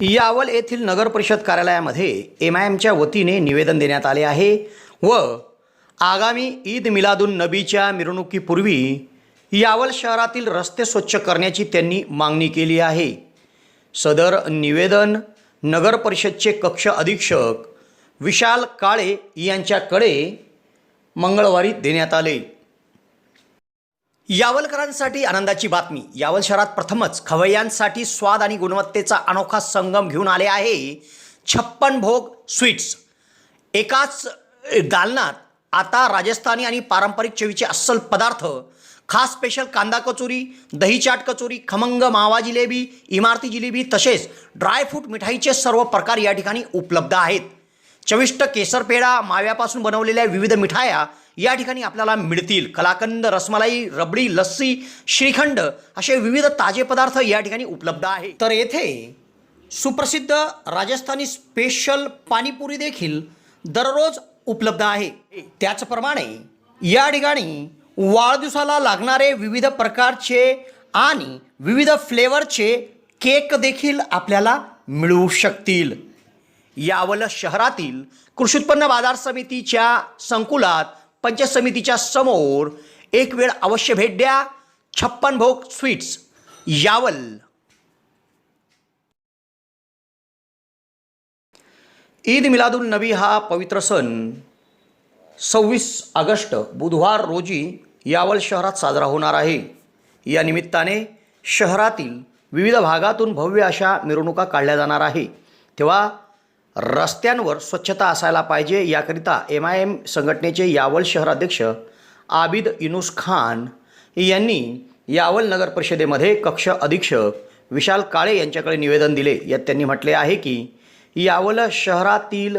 यावल येथील नगर परिषद कार्यालयामध्ये MIMच्या वतीने निवेदन देण्यात आले आहे व आगामी ईद मिलादुन नबीच्या मिरवणुकीपूर्वी यावल शहरातील रस्ते स्वच्छ करण्याची त्यांनी मागणी केली आहे। सदर निवेदन नगर परिषदचे कक्ष अधीक्षक विशाल काळे यांच्याकडे मंगळवारी देण्यात आले। यावलकरांसाठी आनंदाची बातमी। यावल शहरात प्रथमच खवय्यांसाठी स्वाद आणि गुणवत्तेचा अनोखा संगम घेऊन आले आहे 56 भोग स्वीट्स। एकाच दालनात आता राजस्थानी आणि पारंपरिक चवीचे अस्सल पदार्थ, खास स्पेशल कांदा कचोरी, दही चाट कचोरी, खमंग मावा जिलेबी, इमारती जिलेबी तसेच ड्रायफ्रूट मिठाईचे सर्व प्रकार या ठिकाणी उपलब्ध आहेत। चविष्ट केसर पेढा, माव्यापासून बनवलेल्या विविध मिठाया या ठिकाणी आपल्याला मिळतील। कलाकंद, रसमलाई, रबडी, लस्सी, श्रीखंड असे विविध ताजे पदार्थ या ठिकाणी उपलब्ध आहेत। तर येथे सुप्रसिद्ध राजस्थानी स्पेशल पाणीपुरी देखील दररोज उपलब्ध आहे। त्याचप्रमाणे या ठिकाणी वाढदिवसाला लागणारे विविध प्रकारचे आणि विविध फ्लेवरचे केक देखील आपल्याला मिळू शकतील। यावल शहरातील कृषी उत्पन्न बाजार समितीच्या संकुलात पंचायत समितीच्या समोर एक वेळ अवश्य भेट द्या। 56 भोग स्वीट्स, यावल। ईद मिलादुन नबी हा पवित्र सण 26 ऑगस्ट बुधवार रोजी यावल शहरात साजरा होणार आहे। या निमित्ताने शहरातील विविध भागातून भव्य अशा मिरवणुका काढल्या जाणार आहे। तेव्हा रस्त्यांवर स्वच्छता असायला पाहिजे, याकरिता MIM संघटनेचे यावल शहराध्यक्ष आबिद युनुस खान यांनी यावल नगर परिषदेमध्ये कक्ष अधीक्षक विशाल काळे यांच्याकडे निवेदन दिले। यात त्यांनी म्हटले आहे की यावल शहरातील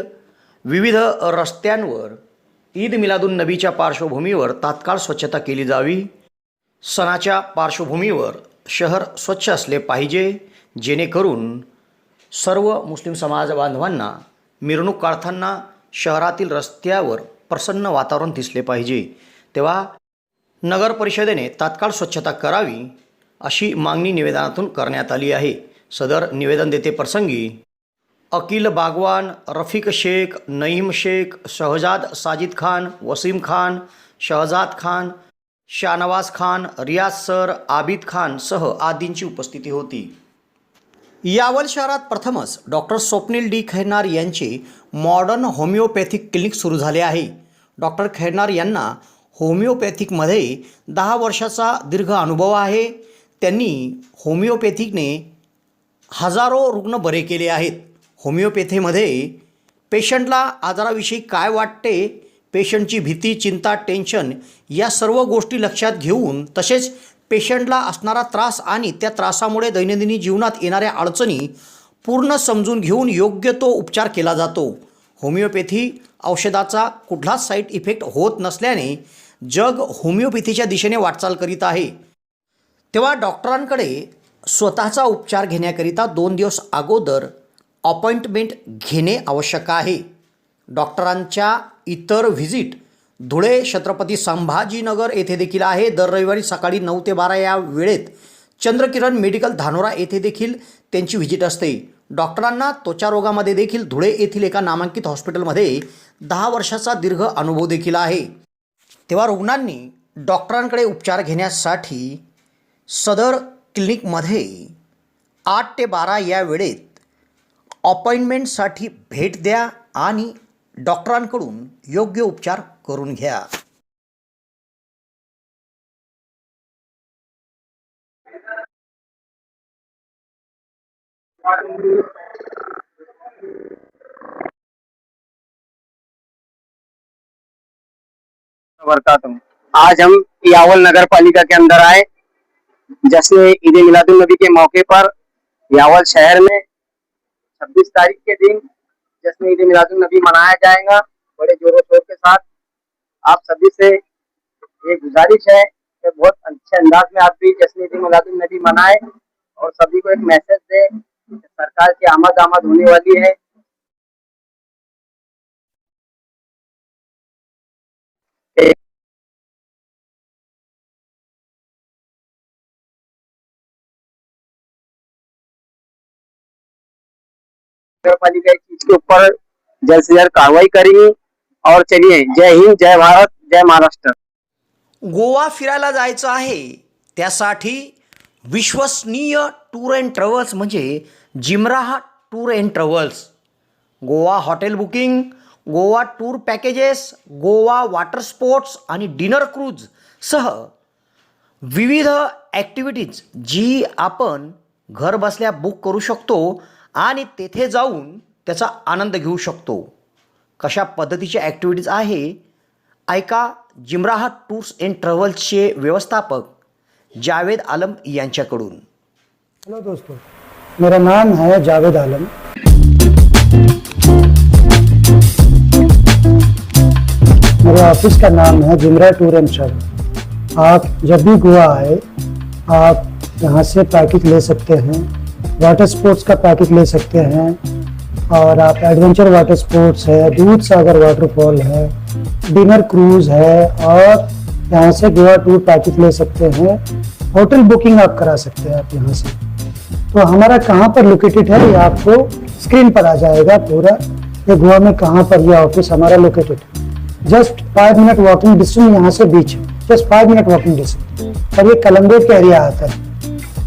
विविध रस्त्यांवर ईद मिलादुन नबीच्या पार्श्वभूमीवर तात्काळ स्वच्छता केली जावी। सणाच्या पार्श्वभूमीवर शहर स्वच्छ असले पाहिजे, जेणेकरून सर्व मुस्लिम समाज बांधवांना मिरवणूक काढताना शहरातील रस्त्यावर प्रसन्न वातावरण दिसले पाहिजे। तेव्हा नगर परिषदेने तात्काळ स्वच्छता करावी अशी मागणी निवेदनातून करण्यात आली आहे। सदर निवेदन देते प्रसंगी अकील बागवान, रफिक शेख, नईम शेख, शहजाद साजिद खान, वसीम खान, शहजाद खान, शानवाज खान, रियाज सर, आबिद खान सह आदींची उपस्थिती होती। यावल शहरात प्रथमच डॉक्टर स्वप्नील डी खैरनार यांचे मॉडर्न होमिओपॅथिक क्लिनिक सुरू झाले आहे। डॉक्टर खैरनार यांना होमिओपॅथिकमध्ये 10 वर्षाचा दीर्घ अनुभव आहे। त्यांनी होमिओपॅथिकने हजारो रुग्ण बरे केले आहेत। होमिओपॅथीमध्ये पेशंटला आजाराविषयी काय वाटते, पेशंटची भीती, चिंता, टेन्शन या सर्व गोष्टी लक्षात घेऊन, तसेच पेशंटला असणारा त्रास आणि त्या त्रासामुळे दैनंदिन जीवनात येणाऱ्या अडचणी पूर्ण समजून घेऊन योग्य तो उपचार केला जातो। होमिओपॅथी औषधाचा कुठलाच साईड इफेक्ट होत नसल्याने जग होमिओपॅथीच्या दिशेने वाटचाल करीत आहे। तेव्हा डॉक्टरांकडे स्वतःचा उपचार घेण्याकरिता 2 दिवस अगोदर अपॉइंटमेंट घेणे आवश्यक आहे। डॉक्टरांच्या इतर व्हिजिट धुळे, छत्रपती संभाजीनगर येथे देखील आहे। दर रविवारी सकाळी 9 ते 12 या वेळेत चंद्रकिरण मेडिकल धानोरा येथे देखील त्यांची व्हिजिट असते। डॉक्टरांना त्वचा रोगामध्ये देखील धुळे येथील एका नामांकित हॉस्पिटलमध्ये 10 वर्षाचा दीर्घ अनुभव देखील आहे। तेव्हा रुग्णांनी डॉक्टरांकडे उपचार घेण्यासाठी सदर क्लिनिकमध्ये 8 ते 12 या वेळेत अपॉइंटमेंटसाठी भेट द्या आणि डॉक्टरांकडून योग्य उपचार करून घ्या। आज हम यावल नगर पालिका के अंदर आए, जश्न ईद मिलादुन नबी के मौके पर यावल शहर में 26 तारीख के दिन जश्न ईद मिलादुन नबी मनाया जाएगा बड़े जोरों शोर के साथ। आप सभी से ये गुजारिश है कि बहुत अच्छे अंदाज में आप भी जश्न ईद मिलादुन नबी मनाए और सभी को एक मैसेज दे सरकार की आमद होने वाली है। नगर पालिका इस चीज के ऊपर जल्द से जल्द कार्रवाई करेगी। और चलिए, जय हिंद, जय भारत, जय महाराष्ट्र। गोवा फिरायला जायचं आहे त्यासाठी विश्वसनीय टूर अँड ट्रॅव्हल्स म्हणजे जिमराहा tour and travels. Goa hotel booking, Goa tour packages, Goa water sports आणि डिनर क्रूज सह विविध ॲक्टिव्हिटीज जी आपण घर बसल्या बुक करू शकतो आणि तेथे जाऊन त्याचा आनंद घेऊ शकतो. कशा पद्धतीच्या ॲक्टिव्हिटीज आहे ऐका जिमराहा टूर्स अँड ट्रॅव्हल्सचे व्यवस्थापक जावेद आलम यांच्याकडून. हेलो दोस्तों, मेरा नाम है जावेद आलम. मेरे ऑफिस का नाम है जिमरा टूर एंड ट्रैवल. आप जब भी गोवा आए आप यहाँ से पैकेज ले सकते हैं. वाटर स्पोर्ट्स का पैकेज ले सकते हैं और आप एडवेंचर वाटर स्पोर्ट्स है, दूध सागर वाटरफॉल है, डिनर क्रूज है और यहाँ से गोवा टूर पैकेज ले सकते हैं. होटल बुकिंग आप करा सकते हैं आप यहाँ से. तो हमारा कहाँ पर लोकेटेड है ये आपको स्क्रीन पर आ जाएगा पूरा. ये गोवा में कहाँ पर ये ऑफिस हमारा लोकेटेड है. जस्ट 5 मिनट वॉकिंग डिस्टेंस यहाँ से बीच है. Just 5 minute walking distance. और ये कलम्बोट का एरिया आता है.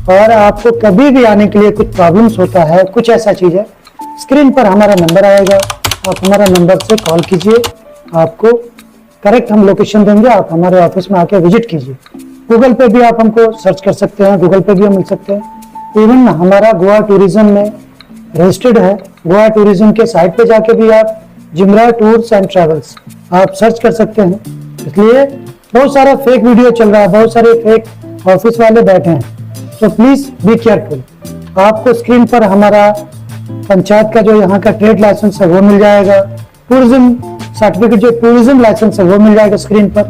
और आपको कभी भी आने के लिए कुछ प्रॉब्लम्स होता है, कुछ ऐसा चीज़ है, स्क्रीन पर हमारा नंबर आएगा. आप हमारा नंबर से कॉल कीजिए. आपको करेक्ट हम लोकेशन देंगे. आप हमारे ऑफिस में आके विजिट कीजिए. गूगल पे भी आप हमको सर्च कर सकते हैं. गूगल पे भी हम मिल सकते हैं. इवन हमारा गोवा टूरिज्म में रजिस्टर्ड है. गोवा टूरिज्म के साइट पे जाके भी आप जिमरा टूर्स एंड ट्रैवल्स आप सर्च कर सकते हैं. इसलिए बहुत सारा फेक वीडियो चल रहा है, बहुत सारे फेक ऑफिस वाले बैठे हैं. तो प्लीज बी केयरफुल. आपको स्क्रीन पर हमारा पंचायत का जो यहाँ का ट्रेड लाइसेंस है वो मिल जाएगा. टूरिज्म सर्टिफिकेट जो टूरिज्म लाइसेंस है वो मिल जाएगा स्क्रीन पर.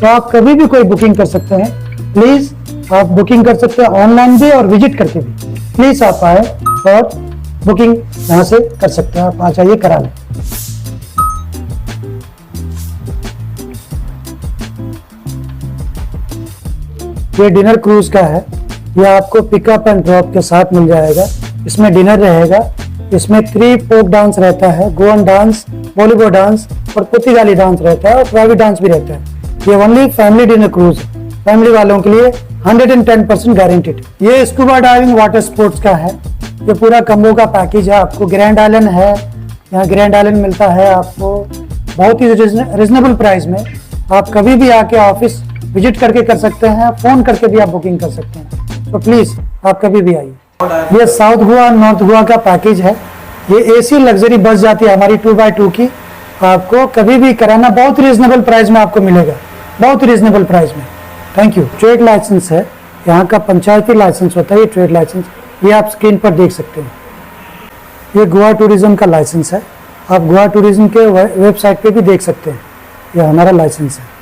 तो आप कभी भी कोई बुकिंग कर सकते हैं. प्लीज आप बुकिंग कर सकते हैं ऑनलाइन भी और विजिट करके भी. प्लीज आप आए और बुकिंग यहाँ से कर सकते हैं. आप आ जाइए, करा लें. ये डिनर क्रूज का है. ये आपको पिकअप एंड ड्रॉप के साथ मिल जाएगा. इसमें डिनर रहेगा. इसमें 3 फोक डांस रहता है, गोवन डांस, बॉलीवुड डांस और पुर्तगाली डांस रहता है और प्राइवेट डांस भी रहता है. ये ओनली फैमिली डिनर क्रूज है. फैमिली वालों के लिए 110% गारंटेड. ये स्कूबा डाइविंग वाटर स्पोर्ट्स का है. ये पूरा कम्बो का पैकेज है. आपको ग्रैंड आइलैंड है, यहाँ ग्रैंड आइलैंड मिलता है आपको बहुत ही रिजनेबल प्राइस में. आप कभी भी आके ऑफिस विजिट करके कर सकते हैं. फोन करके भी आप बुकिंग कर सकते हैं. तो प्लीज आप कभी भी आइए. ये साउथ गोवा नॉर्थ गोवा का पैकेज है. ये एसी लग्जरी बस जाती है हमारी 2x2 की. आपको कभी भी कराना बहुत रिजनेबल प्राइस में आपको मिलेगा, बहुत रिजनेबल प्राइस में. Thank you. ट्रेड लाइसेंस है, यहाँ का पंचायती लाइसेंस होता है. ये ट्रेड लाइसेंस ये आप स्क्रीन पर देख सकते हैं. ये गोवा टूरिज्म का लाइसेंस है. आप गोवा टूरिज्म के वेबसाइट पे भी देख सकते हैं. ये हमारा लाइसेंस है.